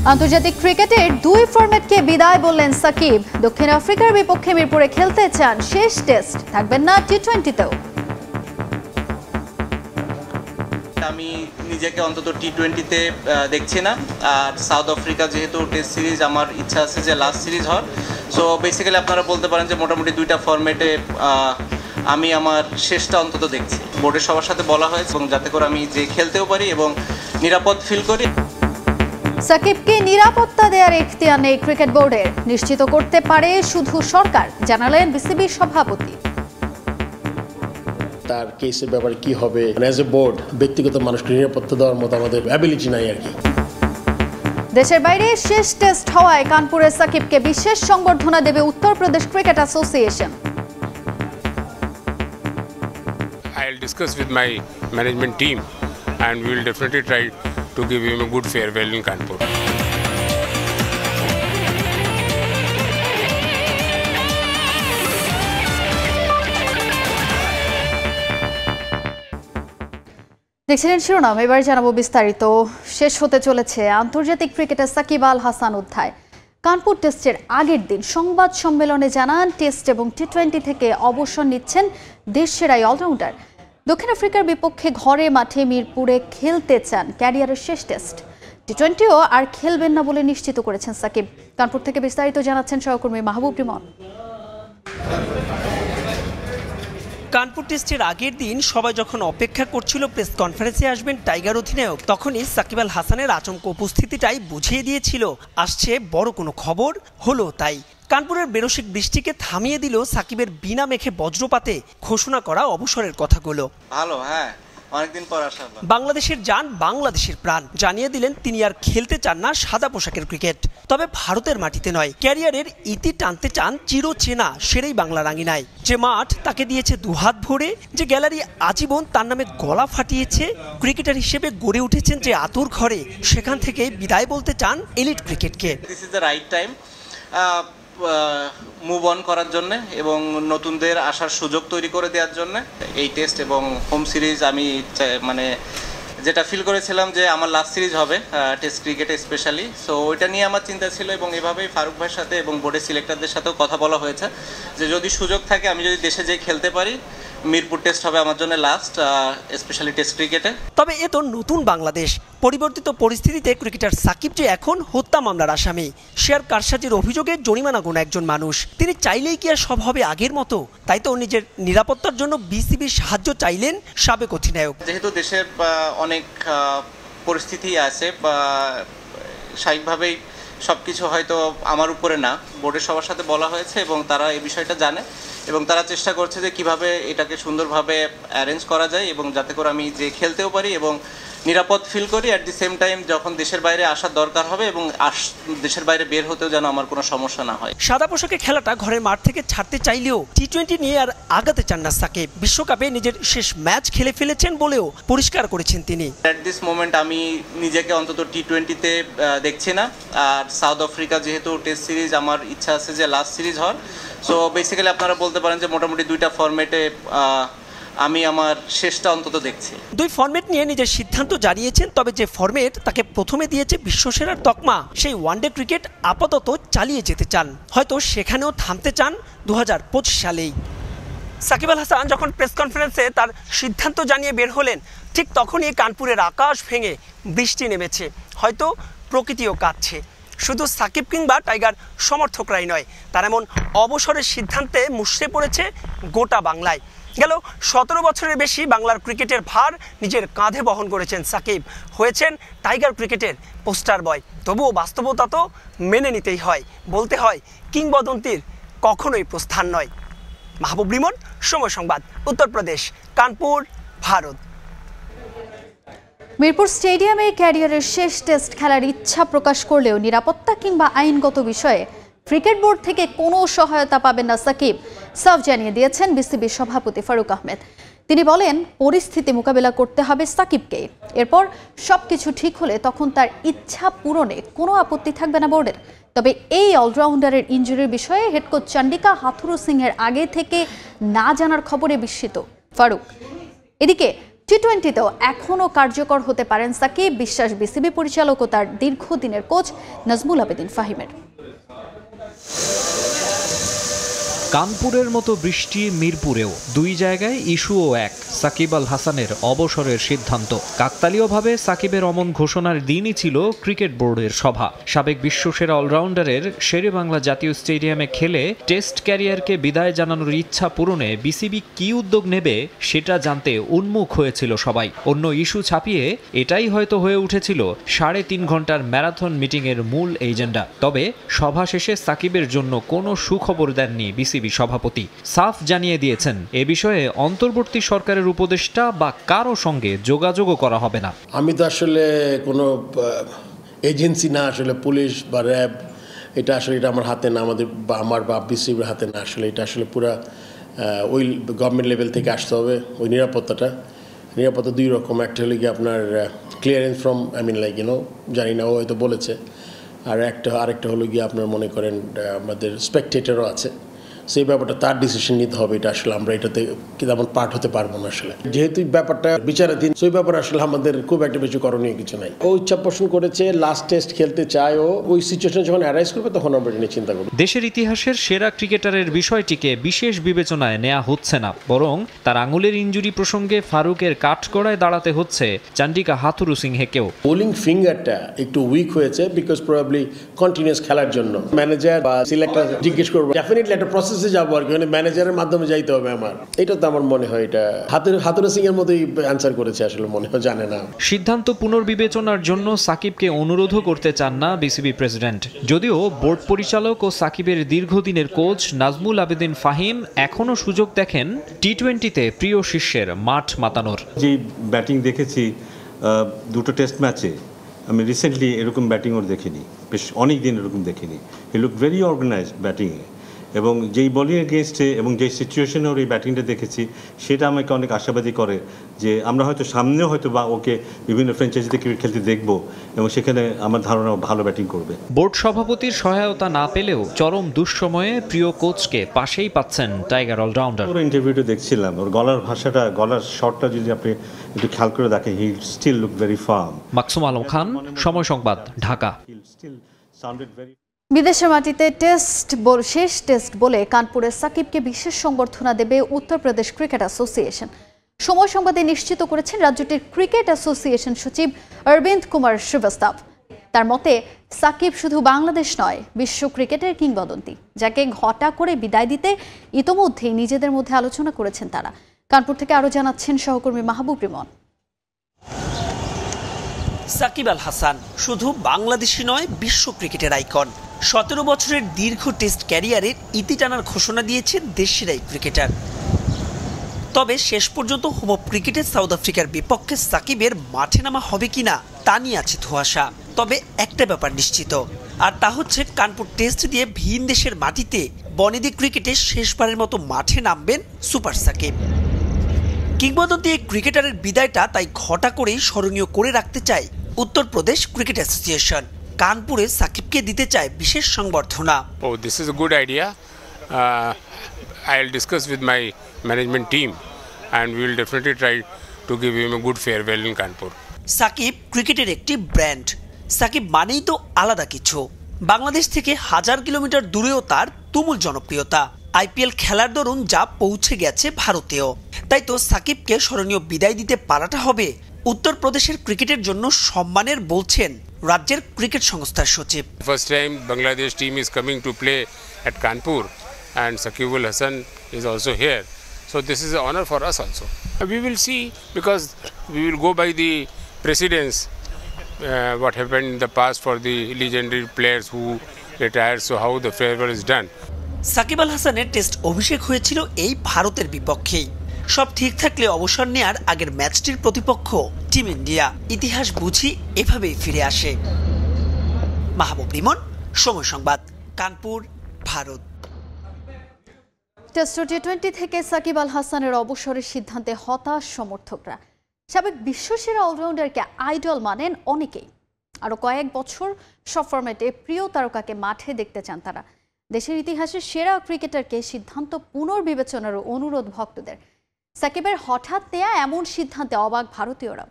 আন্তর্জাতিক ক্রিকেটের দুই ফরম্যাটকে বিদায় বললেন সাকিব। দক্ষিণ আফ্রিকার বিপক্ষে মিরপুরে খেলতে চান শেষ টেস্ট, থাকবেন না টি-20তেও। আমি নিজেকে অন্তত টি-20তে দেখছি না, আর সাউথ আফ্রিকা যেহেতু টেস্ট সিরিজ, আমার ইচ্ছা আছে যে লাস্ট সিরিজ হওয়ার। সো বেসিক্যালি আপনারা বলতে পারেন যে মোটামুটি দুইটা ফরম্যাটে আমি আমার শেষটা অন্তত দেখছি। বোর্ডের সবার সাথে বলা হয়েছে এবং যাতে করে আমি যে খেলতেও পারি এবং নিরাপদ ফিল করি। সাকিবকে নিরাপত্তা দেওয়ার ইখতিয়ার নেই ক্রিকেট বোর্ডের, নিশ্চিত করতে পারে শুধু সরকার, জানালেন বিসিবির সভাপতি। তার কেসের ব্যাপারে কি হবে, অ্যাজ এ বোর্ড ব্যক্তিগত মানুষকে নিরাপত্তা দেওয়ার মতো আমাদের অ্যাবিলিটি নাই আর কি। দেশের বাইরে শেষ টেস্ট হওয়ায় কানপুরে সাকিবকে বিশেষ সংবর্ধনা দেবে Uttar Pradesh cricket association. I'll discuss with my management team and we will definitely try to give him a good farewell in Kanpur. দেখছিলেন শিরোনাম, এবার জানাবো বিস্তারিত। শেষ হতে চলেছে আন্তর্জাতিক ক্রিকেটার সাকিব আল হাসান অধ্যায়। কানপুর টেস্টের আগের দিন সংবাদ সম্মেলনে জানান টেস্ট এবং টি-20 থেকে অবসর নিচ্ছেন দেশসেরা এই অলরাউন্ডার। দক্ষিণ আফ্রিকার বিপক্ষে ঘরে মাঠে মিরপুরে খেলতে চান ক্যারিয়ারের শেষ টেস্ট। টি-20ও আর খেলবেন না বলে নিশ্চিত করেছেন সাকিব। কানপুর থেকে বিস্তারিত জানাচ্ছেন সহকর্মী মাহবুব রিমন। কানপুর টেস্টের আগের দিন সবাই যখন অপেক্ষা করছিল প্রেস কনফারেন্সে আসবেন টাইগার অধিনায়ক, তখনই সাকিব আল হাসানের আচমকা উপস্থিতিটাই বুঝিয়ে দিয়েছিল আসছে বড় কোনো খবর। হলো তাই। কানপুরের বেরসিক বৃষ্টিকে থামিয়ে দিল সাকিবের বিনা মেঘে বজ্রপাতে ঘোষণা করা অবসরের কথাগুলো। ভালো, হ্যাঁ, অনেকদিন পর আসা। বাংলাদেশের জান, বাংলাদেশের প্রাণ, জানিয়ে দিলেন তিনি আর খেলতে চান না সাদা পোশাকের ক্রিকেট। তবে ভারতের মাটিতে নয়, ক্যারিয়ারের ইতি টানতে চান চিরচেনা সেরেই বাংলা রাঙিনায়। যে মাঠ তাকে দিয়েছে দুহাত ভরে, যে গ্যালারি আজীবন তার নামে গলা ফাটিয়েছে, ক্রিকেটার হিসেবে গড়ে উঠেছেন যে আতুর ঘরে, সেখান থেকে বিদায় বলতে চান এলিট ক্রিকেটকে। This is the right time move on করার জন্য এবং নতুনদের আসার সুযোগ তৈরি করে দেওয়ার জন্য। এই টেস্ট এবং হোম সিরিজ আমি মানে যেটা ফিল করেছিলাম যে আমার লাস্ট সিরিজ হবে টেস্ট ক্রিকেটে স্পেশালি, সো ওইটা নিয়ে আমার চিন্তা ছিল এবং এভাবেই ফারুক ভাইয়ের সাথে এবং বোর্ডের সিলেক্টরদের সাথেও কথা বলা হয়েছে যে যদি সুযোগ থাকে আমি যদি দেশে যেয়ে খেলতে পারি, মিরপুর টেস্ট হবে আমার জন্য লাস্ট স্পেশালি টেস্ট ক্রিকেটে। তবে এ তো নতুন বাংলাদেশ, পরিবর্তিত পরিস্থিতিতে ক্রিকেটার সাকিব যে এখন হত্যা মামলার আসামি, শেয়ার কারসাজির অভিযোগে জরিমানা গোনা একজন মানুষ। তিনি চাইলেই কি আর সব হবে আগের মতো? তাই তো নিজের নিরাপত্তার জন্য বিসিবির সাহায্য চাইলেন সাবেক অধিনায়ক। যেহেতু দেশের অনেক পরিস্থিতি আছে, স্বাভাবিকভাবেই সব কিছু হয়তো আমার উপরে না, বোর্ডের সবার সাথে বলা হয়েছে এবং তারা এই বিষয়টা জানে এবং তারা চেষ্টা করছে যে কিভাবে এটাকে সুন্দরভাবে অ্যারেঞ্জ করা যায় এবং যাতে করে আমি যে খেলতেও পারি এবং নিরাপদ ফিল করি। অ্যাট দি সেম টাইম যখন দেশের বাইরে আসার দরকার হবে এবং দেশের বাইরে বের হতেও যেন আমার কোনো সমস্যা না হয়। সাদা পোশাকে খেলাটা ঘরের মাঠ থেকে ছাড়তে চাইলেও টি-20 নিয়ে আর আগাতে চান না সাকিব। বিশ্বকাপে নিজের শেষ ম্যাচ খেলে ফেলেছেন বলেও পরিষ্কার করেছেন তিনি। অ্যাট দিস মোমেন্ট আমি নিজেকে অন্তত টি-20তে দেখছি না, আর সাউথ আফ্রিকা যেহেতু টেস্ট সিরিজ, আমার ইচ্ছা আছে যে লাস্ট সিরিজ হওয়ার। সো বেসিক্যালি আপনারা বলতে পারেন যে মোটামুটি দুইটা ফরম্যাটে আমি আমার শেষটা অন্তত দেখছি। দুই ফরম্যাট নিয়ে নিজের সিদ্ধান্ত জানিয়েছেন, তবে যে ফরম্যাট তাকে প্রথমে দিয়েছে বিশ্বসেরার তকমা, সেই ওয়ানডে ক্রিকেট আপাতত চালিয়ে যেতে চান। হয়তো সেখানেও থামতে চান 2025 সালেই। সাকিব আল হাসান যখন প্রেস কনফারেন্সে তার সিদ্ধান্ত জানিয়ে বের হলেন, ঠিক তখনই কানপুরের আকাশ ভেঙে বৃষ্টি নেমেছে, হয়তো প্রকৃতিও কাঁদছে। শুধু সাকিব কিংবা টাইগার সমর্থকরাই নয়, তার এমন অবসরের সিদ্ধান্তে মুষড়ে পড়েছে গোটা বাংলায়। গেল 17 বছরের বেশি বাংলার ক্রিকেটের ভার নিজের কাঁধে বহন করেছেন সাকিব, হয়েছেন টাইগার ক্রিকেটের পোস্টার বয়। তবুও বাস্তবতা তো মেনে নিতেই হয়, বলতে হয় কিংবদন্তির কখনোই প্রস্থান নয়। মাহবুব রিমন, সময় সংবাদ, উত্তরপ্রদেশ, কানপুর, ভারত। মিরপুর স্টেডিয়ামে ক্যারিয়ারের শেষ টেস্ট খেলার ইচ্ছা প্রকাশ করলেও নিরাপত্তা কিংবা আইনগত বিষয়ে ক্রিকেট বোর্ড থেকে কোনো সহায়তা পাবেন না সাকিব, সাফ জানিয়ে দিয়েছেন বিসিবির সভাপতি ফারুক আহমেদ। তিনি বলেন পরিস্থিতি মোকাবেলা করতে হবে সাকিবকে, এরপর সবকিছু ঠিক হলে তখন তার ইচ্ছা পূরণে কোনো আপত্তি থাকবে না বোর্ডের। তবে এই অলরাউন্ডারের ইনজুরির বিষয়ে হেড কোচ চন্ডিকা হাথুরু সিংহের আগে থেকে না জানার খবরে বিস্মিত ফারুক। এদিকে টি-20তেও এখনও কার্যকর হতে পারেন সাকিব, বিশ্বাস বিসিবি পরিচালক ও তার দীর্ঘদিনের কোচ নাজমুল আবেদিন ফাহিমের। কানপুরের মতো বৃষ্টি মিরপুরেও, দুই জায়গায় ইস্যুও এক, সাকিব আল হাসানের অবসরের সিদ্ধান্ত। কাকতালীয়ভাবে সাকিবের অমন ঘোষণার দিনই ছিল ক্রিকেট বোর্ডের সভা। সাবেক বিশ্বসেরা অলরাউন্ডারের শেরেবাংলা জাতীয় স্টেডিয়ামে খেলে টেস্ট ক্যারিয়ারকে বিদায় জানানোর ইচ্ছা পূরণে বিসিবি কী উদ্যোগ নেবে সেটা জানতে উন্মুখ হয়েছিল সবাই। অন্য ইস্যু ছাপিয়ে এটাই হয়তো হয়ে উঠেছিল 3.5 ঘন্টার ম্যারাথন মিটিংয়ের মূল এজেন্ডা। তবে সভা শেষে সাকিবের জন্য কোনো সুখবর দেননি বিসিবি সভাপতি। সাফ জানিয়ে দিয়েছেন এ বিষয়ে অন্তর্বর্তী সরকারের উপদেষ্টা বা কারো সঙ্গে যোগাযোগও করা হবে না। আমি তো আসলে কোনো এজেন্সি না, আসলে পুলিশ বা র্যাব, এটা আসলে এটা আমার হাতে না, আমার বা বিসিবির হাতে না। আসলে এটা আসলে পুরা ওই গভর্নমেন্ট লেভেল থেকে আসতে হবে। ওই নিরাপত্তা দুই রকম, একটা হলো কি আপনার ক্লিয়ারেন্স ফ্রম জানি না, ও হয়তো বলেছে, আর আরেকটা হলো গিয়ে আপনার মনে করেন আমাদের স্পেকটেটরও আছে, সেই ব্যাপারটা তার ডিসিশন নিতে হবে। এটা আসলে আমরা এটাতে তেমন পার্ট হতে পারবো না আসলে, যেহেতু ব্যাপারটা বিচারাধীন। সেই ব্যাপারে আসলে আমাদের খুব একটা বেশি করণীয় কিছু নাই। ও ইচ্ছা পোষণ করেছে, লাস্ট টেস্ট খেলতে চায়, ও ওই সিচুয়েশন যখন অ্যারাইজ করবে তখন আমরা এটা নিয়ে চিন্তা করব। দেশের ইতিহাসের সেরা ক্রিকেটারের বিষয়টিকে বিশেষ বিবেচনায় নেওয়া হচ্ছে না, বরং তার আঙুলের ইনজুরি প্রসঙ্গে ফারুকের কাঠগড়ায় দাঁড়াতে হচ্ছে চান্ডিকা হাথুরুসিংহেকেও। বোলিং ফিঙ্গারটা একটু উইক হয়েছে, বিকজ প্রবাবলি কন্টিনিউয়াস খেলার জন্য ম্যানেজার বা সিলেক্টর জিজ্ঞেস করবো, ডেফিনেটলি একটা প্রসেস যাবো আর কি, মানে ম্যানেজারের মাধ্যমে যাইতে হবে আমার। এটা তো আমার মনে হয় এটা হাতুরু সিং এর মতোই অ্যান্সার করেছে, আসলে মনে হয় জানে না। সিদ্ধান্ত পুনর্বিবেচনার জন্য সাকিবকে অনুরোধও করতে চান না বিসিবি প্রেসিডেন্ট। যদিও বোর্ড পরিচালক ও সাকিবের দীর্ঘদিনের কোচ নাজমুল আবেদিন ফাহিম এখনও সুযোগ দেখেন টি-20তে প্রিয় শিষ্যের মাঠ মাতানোর। যে ব্যাটিং দেখেছি দুটো টেস্ট ম্যাচে, আমি রিসেন্টলি এরকম ব্যাটিং ওর দেখিনি, বেশ অনেক দিন এরকম দেখিনি। হি লুক ভেরি অর্গানাইজড ব্যাটিংয়ে, এবং যেই বলিং এগেনস্টে এবং যেই সিচুয়েশনে ওর এই ব্যাটিংটা দেখেছি, সেটা আমাকে অনেক আশাবাদী করে যে আমরা হয়তো সামনেও হয়তো বা ওকে বিভিন্ন ফ্র্যাঞ্চাইজিতে ক্রিকেট খেলতে দেখবো, এবং সেখানে আমার ধারণা ভালো ব্যাটিং করবে। বোর্ড সভাপতির সহায়তা না পেলেও চরম দুঃসময়ে প্রিয় কোচকে পাশেই পাচ্ছেন টাইগার অলরাউন্ডার। ওর ইন্টারভিউটা দেখছিলাম, ওর গলার ভাষাটা, গলার শটটা যদি আপনি একটু খেয়াল করে দেখেন, he still look very firm. Maksum Alam Khan, Somoy Sangbad, Dhaka. বিদেশের মাটিতে শেষ টেস্ট বলে কানপুরে সাকিবকে বিশেষ সংবর্ধনা দেবে উত্তরপ্রদেশ ক্রিকেট অ্যাসোসিয়েশন। সময় সংবাদে নিশ্চিত করেছেন রাজ্যটির ক্রিকেট অ্যাসোসিয়েশন সচিব অরবিন্দ কুমার শ্রীবাস্তব। তার মতে সাকিব শুধু বাংলাদেশ নয়, বিশ্ব ক্রিকেটের কিংবদন্তি, যাকে ঘটা করে বিদায় দিতে ইতোমধ্যেই নিজেদের মধ্যে আলোচনা করেছেন তারা। কানপুর থেকে আরও জানাচ্ছেন সহকর্মী মাহবুব রিমন। সাকিব আল হাসান শুধু বাংলাদেশি নয়, বিশ্ব ক্রিকেটের আইকন। 17 বছরের দীর্ঘ টেস্ট ক্যারিয়ারের ইতি টানার ঘোষণা দিয়েছেন দেশের এই ক্রিকেটার। তবে শেষ পর্যন্ত হোম অফ ক্রিকেটের সাউথ আফ্রিকার বিপক্ষে সাকিবের মাঠে নামা হবে কিনা তা নিয়ে আছে ধোঁয়াশা। তবে একটা ব্যাপার নিশ্চিত, আর তা হচ্ছে কানপুর টেস্ট দিয়ে ভিন দেশের মাটিতে বনেদি ক্রিকেটে শেষবারের মতো মাঠে নামবেন সুপার সাকিব। কিংবদন্তি এই ক্রিকেটারের বিদায়টা তাই ঘটা করেই স্মরণীয় করে রাখতে চায় উত্তরপ্রদেশ ক্রিকেট অ্যাসোসিয়েশন। কানপুরে সাকিবকে দিতে চায় বিশেষ সংবর্ধনা। Oh, this is a good idea. I'll discuss with my management team and we will definitely try to give him a good farewell in Kanpur. Shakib ক্রিকেটের একটি ব্র্যান্ড। সাকিব মানেই তো আলাদা কিছু। বাংলাদেশ থেকে 1000 কিলোমিটার দূরেও তার তুমুল জনপ্রিয়তা। আইপিএল খেলার দরুন যা পৌঁছে গেছে ভারতেও। তাই তো সাকিবকে স্মরণীয় বিদায় দিতে পারাটা হবে উত্তরপ্রদেশের ক্রিকেটের জন্য সম্মানের, বলছেন রাজ্যের ক্রিকেট সংস্থার সচিব। First time Bangladesh team is coming to play at Kanpur and Sakib Al Hasan is also here. So this is an honor for us also. We will see, because we will go by the precedence what happened in the past for the legendary players who retired, so how the farewell is done. Shakib Al হাসানের test অভিষেক হয়েছিল এই ভারতের বিপক্ষেই। সব ঠিক থাকলে অবসর নেয়ার আগের ম্যাচটির প্রতিপক্ষ টিম ইন্ডিয়া। ইতিহাস বুঝি এভাবেই ফিরে আসে। মাহবুব রিমন, সময় সংবাদ, কানপুর, ভারত। টেস্ট টি-20 থেকে সাকিব আল হাসানের অবসরের সিদ্ধান্তে হতাশ সমর্থকরা। সাবেক বিশ্বসেরা অলরাউন্ডারকে আইডল মানেন অনেকেই। আরও কয়েক বছর সব ফরম্যাটে প্রিয় তারকাকে মাঠে দেখতে চান তারা। দেশের ইতিহাসের সেরা ক্রিকেটারকে সিদ্ধান্ত পুনর্বিবেচনারও অনুরোধ ভক্তদের। সাকিবের হঠাৎ নেয়া এমন সিদ্ধান্তে অবাক ভারতীয়রা।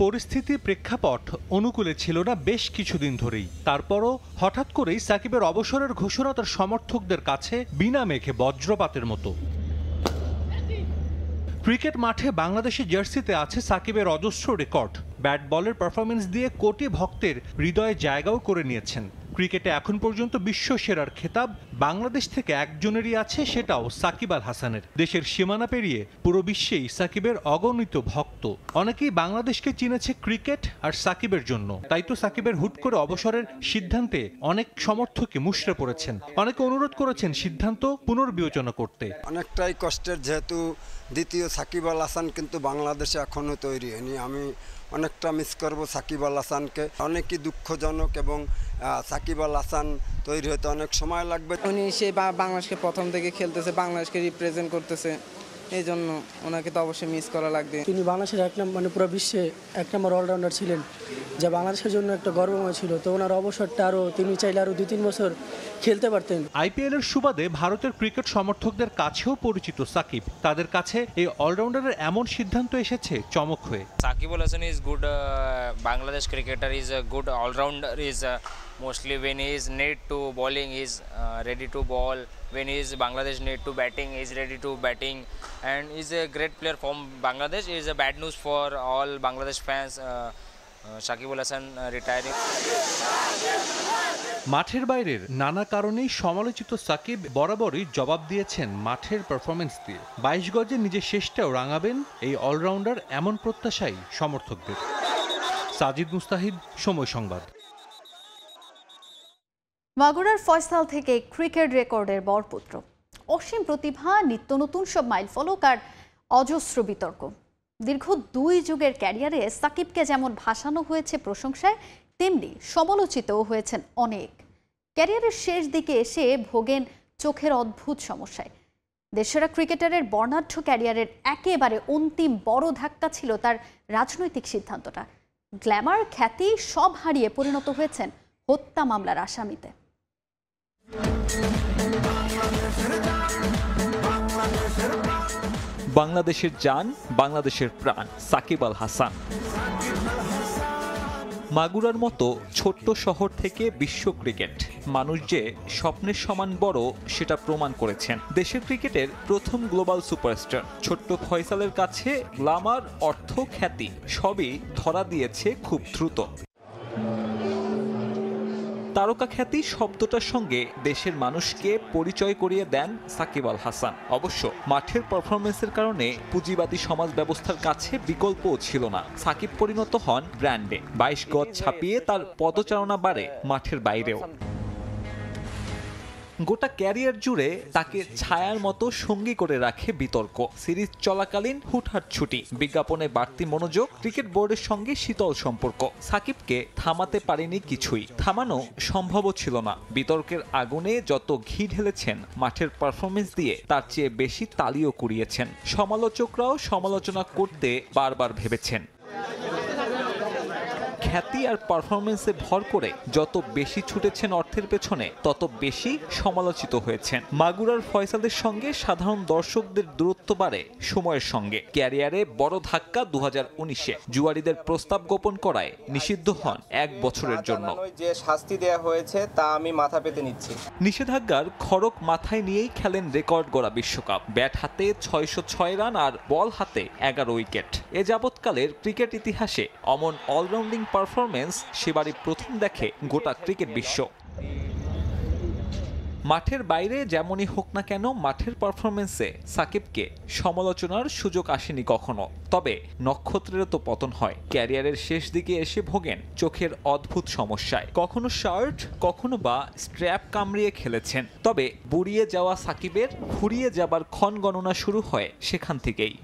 পরিস্থিতির প্রেক্ষাপট অনুকূলে ছিল না বেশ কিছুদিন ধরেই। তারপরও হঠাৎ করেই সাকিবের অবসরের ঘোষণা তার সমর্থকদের কাছে বিনা মেঘে বজ্রপাতের মতো। ক্রিকেট মাঠে বাংলাদেশের জার্সিতে আছে সাকিবের অজস্র রেকর্ড। ব্যাট বলের পারফরমেন্স দিয়ে কোটি ভক্তের হৃদয়ে জায়গাও করে নিয়েছেন। ক্রিকেটে এখন পর্যন্ত বিশ্ব সেরার খেতাব বাংলাদেশ থেকে একজনেরই আছে, সেটাও সাকিব আল হাসানের। দেশের সীমানা পেরিয়ে পুরো বিশ্বেই সাকিবের অগণিত ভক্ত। অনেকেই বাংলাদেশকে চিনেছে ক্রিকেট আর সাকিবের জন্য। তাই তো সাকিবের হুট করে অবসরের সিদ্ধান্তে অনেক সমর্থকই মুষড়ে পড়েছেন। অনেকে অনুরোধ করেছেন সিদ্ধান্ত পুনর্বিবেচনা করতে। অনেকটাই কষ্টের, যেহেতু দ্বিতীয় সাকিব আল হাসান কিন্তু বাংলাদেশে এখনও তৈরি হয়নি। আমি অনেকটা মিস করব সাকিব আল হাসানকে। অনেকই দুঃখজনক এবং সাকিব আল হাসান তৈরি হতে অনেক সময় লাগবে। উনি সে বাংলাদেশকে প্রথম থেকে খেলতেছে, বাংলাদেশকে রিপ্রেজেন্ট করতেছে, এই জন্য ওনাকে তো অবশ্যই মিস করা লাগবে। তিনি বাংলাদেশের পুরো বিশ্বে 1 নম্বর অলরাউন্ডার ছিলেন, যা বাংলাদেশের জন্য একটা গর্বময় ছিল। তো ওনার অবসরটা তিনি চাইলে আরও 2-3 বছর খেলতে পারতেন। আইপিএল এর সুবাদে ভারতের ক্রিকেট সমর্থকদের কাছেও পরিচিত সাকিব। তাদের কাছে এই অলরাউন্ডারের এমন সিদ্ধান্ত এসেছে চমক হয়ে। Shakib Al Hasan is good Bangladesh cricketer, is a good all-rounder, is mostly when he is need to bowling he is ready to bowl, when he is Bangladesh need to batting he is ready to batting, and is a great player from Bangladesh. Is a bad news for all Bangladesh fans. Shakib Al Hasan retiring. মাঠের বাইরের নানা কারণেই সমালোচিত সাকিব বরাবরই জবাব দিয়েছেন মাঠের performance দিয়ে। 22 গজে নিজের শেষটাও রাঙাবেন এই অলরাউন্ডার, এমন প্রত্যাশাই সমর্থকদের। সাজিদ মুস্তাহিদ, সময় সংবাদ। মাগুরার ফয়সাল থেকে ক্রিকেট রেকর্ডের বরপুত্র। অসীম প্রতিভা, নিত্য নতুন সব মাইলফলক আর অজস্র বিতর্ক। দীর্ঘ 2 যুগের ক্যারিয়ারে সাকিবকে যেমন ভাসানো হয়েছে প্রশংসায়, তেমনি সমালোচিতও হয়েছেন অনেক। ক্যারিয়ারের শেষ দিকে এসে ভোগেন চোখের অদ্ভুত সমস্যায়। দেশসেরা ক্রিকেটারের বর্ণাঢ্য ক্যারিয়ারের একেবারে অন্তিম বড় ধাক্কা ছিল তার রাজনৈতিক সিদ্ধান্তটা। গ্ল্যামার, খ্যাতি সব হারিয়ে পরিণত হয়েছেন হত্যা মামলার আসামিতে। বাংলাদেশের জান, বাংলাদেশের প্রাণ সাকিব আল হাসান। মাগুরার মতো ছোট্ট শহর থেকে বিশ্ব ক্রিকেট মানুষ যে স্বপ্নের সমান বড় সেটা প্রমাণ করেছেন। দেশের ক্রিকেটের প্রথম গ্লোবাল সুপারস্টার ছোট্ট ফয়সালের কাছে গ্ল্যামার, অর্থ, খ্যাতি সবই ধরা দিয়েছে খুব দ্রুত। তারকা খ্যাতি শব্দটার সঙ্গে দেশের মানুষকে পরিচয় করিয়ে দেন সাকিব আল হাসান। অবশ্য মাঠের পারফরমেন্সের কারণে পুঁজিবাদী সমাজ ব্যবস্থার কাছে বিকল্পও ছিল না। সাকিব পরিণত হন ব্র্যান্ডে। 22 গজ ছাপিয়ে তার পদচারণা বাড়ে মাঠের বাইরেও। গোটা ক্যারিয়ার জুড়ে তাকে ছায়ার মতো সঙ্গী করে রাখে বিতর্ক। সিরিজ চলাকালীন হুটহাট ছুটি, বিজ্ঞাপনে বাড়তি মনোযোগ, ক্রিকেট বোর্ডের সঙ্গে শীতল সম্পর্ক। সাকিবকে থামাতে পারেনি কিছুই, থামানো সম্ভবও ছিল না। বিতর্কের আগুনে যত ঘি ঢেলেছেন মাঠের পারফরমেন্স দিয়ে তার চেয়ে বেশি তালিও কুড়িয়েছেন। সমালোচকরাও সমালোচনা করতে বারবার ভেবেছেন। খ্যাতি আর পারফরমেন্সে ভর করে যত বেশি ছুটেছেন অর্থের পেছনে, তত বেশি সমালোচিত হয়েছেন। মাগুরার ফয়সালের সঙ্গে সাধারণ দর্শকদের দূরত্ব বাড়ে সময়ের সঙ্গে। ক্যারিয়ারে বড় ধাক্কা 2019-এ জুয়ারিদের প্রস্তাব গোপন করায় নিষিদ্ধ হন 1 বছরের জন্য। যে শাস্তি দেয়া হয়েছে তা আমি মাথা পেতে নিচ্ছি। নিষেধাজ্ঞার খড়ক মাথায় নিয়েই খেলেন রেকর্ড গড়া বিশ্বকাপ। ব্যাট হাতে 606 রান আর বল হাতে 11 উইকেট। এ যাবৎকালের ক্রিকেট ইতিহাসে অমন অলরাউন্ডিং পারফরমেন্স সেবারই প্রথম দেখে গোটা ক্রিকেট বিশ্ব। মাঠের বাইরে যেমনই হোক না কেন, মাঠের পারফরমেন্সে সাকিবকে সমালোচনার সুযোগ আসেনি কখনো। তবে নক্ষত্রেরও তো পতন হয়। ক্যারিয়ারের শেষ দিকে এসে ভোগেন চোখের অদ্ভুত সমস্যায়। কখনো শার্ট, কখনো বা স্ট্র্যাপ কামড়িয়ে খেলেছেন। তবে বুড়িয়ে যাওয়া সাকিবের ফুরিয়ে যাবার ক্ষণ গণনা শুরু হয় সেখান থেকেই।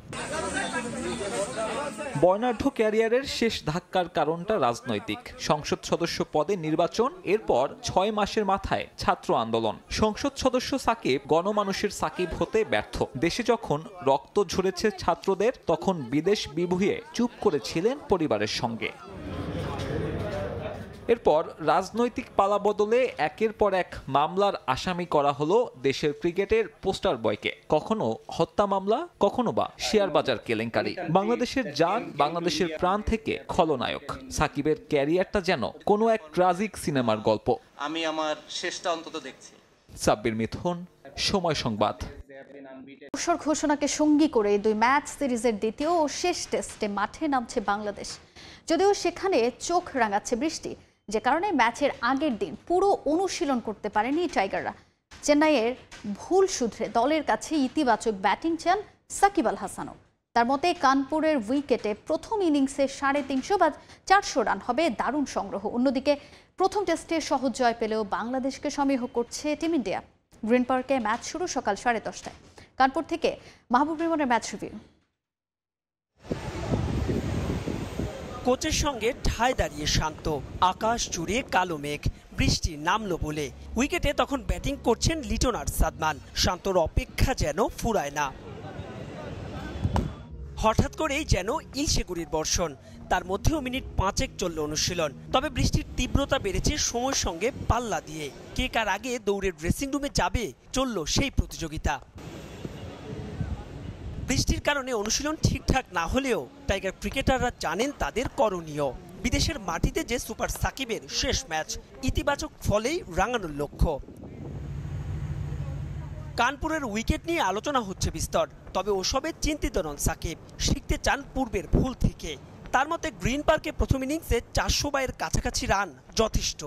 বর্ণাঢ্য ক্যারিয়ারের শেষ ধাক্কার কারণটা রাজনৈতিক। সংসদ সদস্য পদে নির্বাচন, এরপর 6 মাসের মাথায় ছাত্র আন্দোলন। সংসদ সদস্য সাকিব গণমানুষের সাকিব হতে ব্যর্থ। দেশে যখন রক্ত ঝরেছে ছাত্রদের, তখন বিদেশ বিভুঁইয়ে চুপ করেছিলেন পরিবারের সঙ্গে। এরপর রাজনৈতিক পালাবদলে একের পর এক মামলার আসামি করা হলো দেশের ক্রিকেটের পোস্টার বয়কে। কখনো হত্যা মামলা, কখনো বা শেয়ার বাজার কেলেঙ্কারি। বাংলাদেশের জান, বাংলাদেশের প্রাণ থেকে খলনায়ক। সাকিবের ক্যারিয়ারটা যেন কোনো এক ট্রাজিক সিনেমার গল্প। আমি আমার শেষটা অন্তত দেখছি। সাব্বির মিথুন, সময় সংবাদ। অবসর ঘোষণাকে সঙ্গী করে 2 ম্যাচ সিরিজের দ্বিতীয় ও শেষ টেস্টে মাঠে নামছে বাংলাদেশ। যদিও সেখানে চোখ রাঙাচ্ছে বৃষ্টি, যে কারণে ম্যাচের আগের দিন পুরো অনুশীলন করতে পারেনি টাইগাররা। চেন্নাইয়ের ভুল শুধরে দলের কাছে ইতিবাচক ব্যাটিং চান সাকিব আল হাসানও। তার মতে কানপুরের উইকেটে প্রথম ইনিংসে 350 বা 400 রান হবে দারুণ সংগ্রহ। অন্যদিকে প্রথম টেস্টে সহজ জয় পেলেও বাংলাদেশকে সমীহ করছে টিম ইন্ডিয়া। গ্রিন পার্কে ম্যাচ শুরু সকাল 10:30টায়। কানপুর থেকে মাহবুব রিমনের ম্যাচ রিভিউ। কোচের সঙ্গে ঠায় দাঁড়িয়ে শান্ত, আকাশ জুড়ে কালো মেঘ। বৃষ্টি নামলো বলে উইকেটে তখন ব্যাটিং করছেন লিটন আর সাদমান। শান্তর অপেক্ষা যেন ফুরায় না। হঠাৎ করেই যেন ইলশেগুড়ির বর্ষণ। তার মধ্যেও মিনিট 5 চলল অনুশীলন। তবে বৃষ্টির তীব্রতা বেড়েছে সময়ের সঙ্গে পাল্লা দিয়ে। কে কার আগে দৌড়ে ড্রেসিং রুমে যাবে, চলল সেই প্রতিযোগিতা। বৃষ্টির কারণে অনুশীলন ঠিকঠাক না হলেও টাইগার ক্রিকেটাররা জানেন তাদের করণীয়। বিদেশের মাটিতে যে সুপার সাকিবের শেষ ম্যাচ, ইতিবাচক ফলেই রাঙানোর লক্ষ্য। কানপুরের উইকেট নিয়ে আলোচনা হচ্ছে বিস্তর, তবে ওসবে চিন্তিত নন সাকিব। শিখতে চান পূর্বের ভুল থেকে। তার মতে গ্রিন পার্কে প্রথম ইনিংসে 400 এর কাছাকাছি রান যথেষ্ট।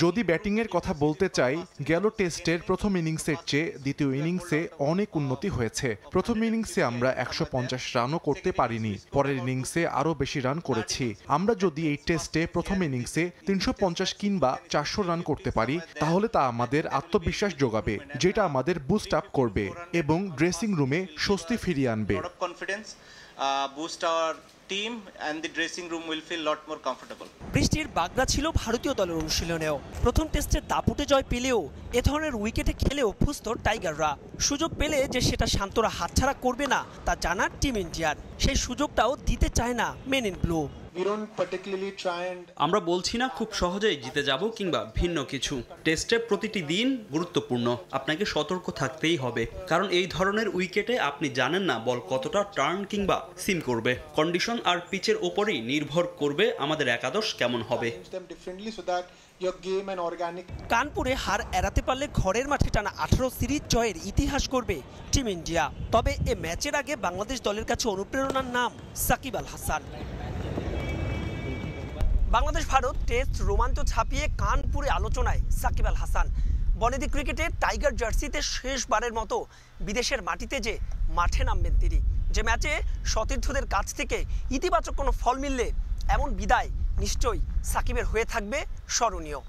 যদি ব্যাটিংয়ের কথা বলতে চাই, গেল টেস্টের প্রথম ইনিংসের চেয়ে দ্বিতীয় ইনিংসে অনেক উন্নতি হয়েছে। প্রথম ইনিংসে আমরা 150 রানও করতে পারিনি, পরের ইনিংসে আরও বেশি রান করেছি। আমরা যদি এই টেস্টে প্রথম ইনিংসে 350 কিংবা 400 রান করতে পারি, তাহলে তা আমাদের আত্মবিশ্বাস যোগাবে, যেটা আমাদের বুস্ট আপ করবে এবং ড্রেসিং রুমে স্বস্তি ফিরিয়ে আনবে। বৃষ্টির বাগড়া ছিল ভারতীয় দলের অনুশীলনেও। প্রথম টেস্টে দাপুটে জয় পেলেও এ ধরনের উইকেটে খেলে অভ্যস্ত টাইগাররা। সুযোগ পেলে যে সেটা শান্তরা হাতছাড়া করবে না তা জানা টিম ইন্ডিয়ার। সেই সুযোগটাও দিতে চায় না মেন ইন ব্লু। আমরা বলছি না খুব সহজেই জিতে যাব কিংবা ভিন্ন কিছু। টেস্টের প্রতিটি দিন গুরুত্বপূর্ণ। আপনাকে সতর্ক থাকতেই হবে, কারণ এই ধরনের উইকেটে আপনি জানেন না বল কতটা টার্ন কিংবা সিম করবে। কন্ডিশন আর পিচের ওপরই নির্ভর করবে আমাদের একাদশ কেমন হবে। কানপুরে হার এড়াতে পারলে ঘরের মাঠে টানা 18 সিরিজ জয়ের ইতিহাস করবে টিম ইন্ডিয়া। তবে এ ম্যাচের আগে বাংলাদেশ দলের কাছে অনুপ্রেরণার নাম সাকিব আল হাসান। বাংলাদেশ ভারত টেস্ট রোমাঞ্চ ছাপিয়ে কানপুরে আলোচনায় সাকিব আল হাসান। বনেদি ক্রিকেটে টাইগার জার্সিতে শেষবারের মতো বিদেশের মাটিতে যে মাঠে নামবেন তিনি। যে ম্যাচে সতীর্থদের কাছ থেকে ইতিবাচক কোনো ফল মিললে এমন বিদায় নিশ্চয়ই সাকিবের হয়ে থাকবে স্মরণীয়।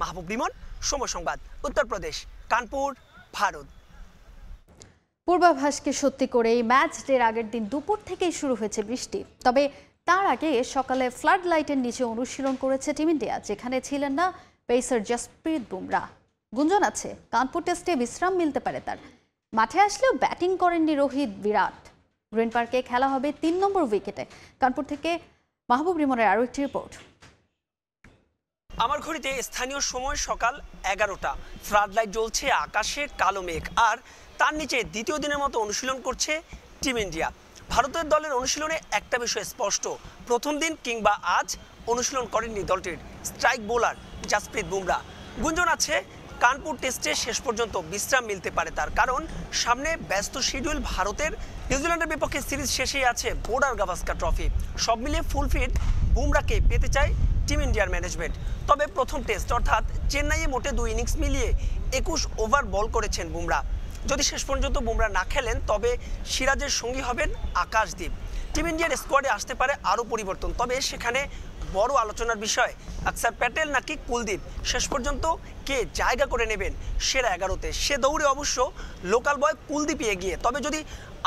মাহবুব রিমন, সময় সংবাদ, উত্তরপ্রদেশ, কানপুর, ভারত। পূর্বাভাসকে সত্যি করেই ম্যাচ ডের আগের দিন দুপুর থেকেই শুরু হয়েছে বৃষ্টি। তবে তার আগে সকালে ফ্লাড লাইটের নিচে অনুশীলন করেছে টিম ইন্ডিয়া, যেখানে ছিলেন না পেসার জসপ্রীত বুমরা। গুঞ্জন আছে কানপুর টেস্টে বিশ্রাম মিলতে পারে তার। মাঠে আসলেও ব্যাটিং করেননি রোহিত, বিরাট। গ্রিন পার্কে খেলা হবে 3 নম্বর উইকেটে। কানপুর থেকে মাহবুব রিমনের আরও একটি রিপোর্ট। আমার ঘড়িতে স্থানীয় সময় সকাল 11টা। ফ্লাড লাইট জ্বলছে, আকাশে কালো মেঘ, আর তার নিচে দ্বিতীয় দিনের মতো অনুশীলন করছে টিম ইন্ডিয়া। ভারতের দলের অনুশীলনে একটা বিষয় স্পষ্ট, প্রথম দিন কিংবা আজ অনুশীলন করেননি দলটির স্ট্রাইক বোলার জসপ্রীত বুমরা। গুঞ্জন আছে কানপুর টেস্টে শেষ পর্যন্ত বিশ্রাম মিলতে পারে তার, কারণ সামনে ব্যস্ত শিডিউল ভারতের। নিউজিল্যান্ডের বিপক্ষে সিরিজ শেষেই আছে বর্ডার গাভাস্কার ট্রফি। সব মিলিয়ে ফুল ফিট বুমরাকে পেতে চায় টিম ইন্ডিয়ার ম্যানেজমেন্ট। তবে প্রথম টেস্ট অর্থাৎ চেন্নাইয়ে মোটে 2 ইনিংস মিলিয়ে 21 ওভার বল করেছেন বুমরা। যদি শেষ পর্যন্ত বুমরা না খেলেন তবে সিরাজের সঙ্গী হবেন আকাশদীপ। টিম ইন্ডিয়ার স্কোয়াডে আসতে পারে আরও পরিবর্তন, তবে সেখানে বড় আলোচনার বিষয় আকসার প্যাটেল নাকি কুলদীপ। শেষ পর্যন্ত কে জায়গা করে নেবেন সেরা 11তে। সে দৌড়ে অবশ্য লোকাল বয় কুলদীপই এগিয়ে। তবে যদি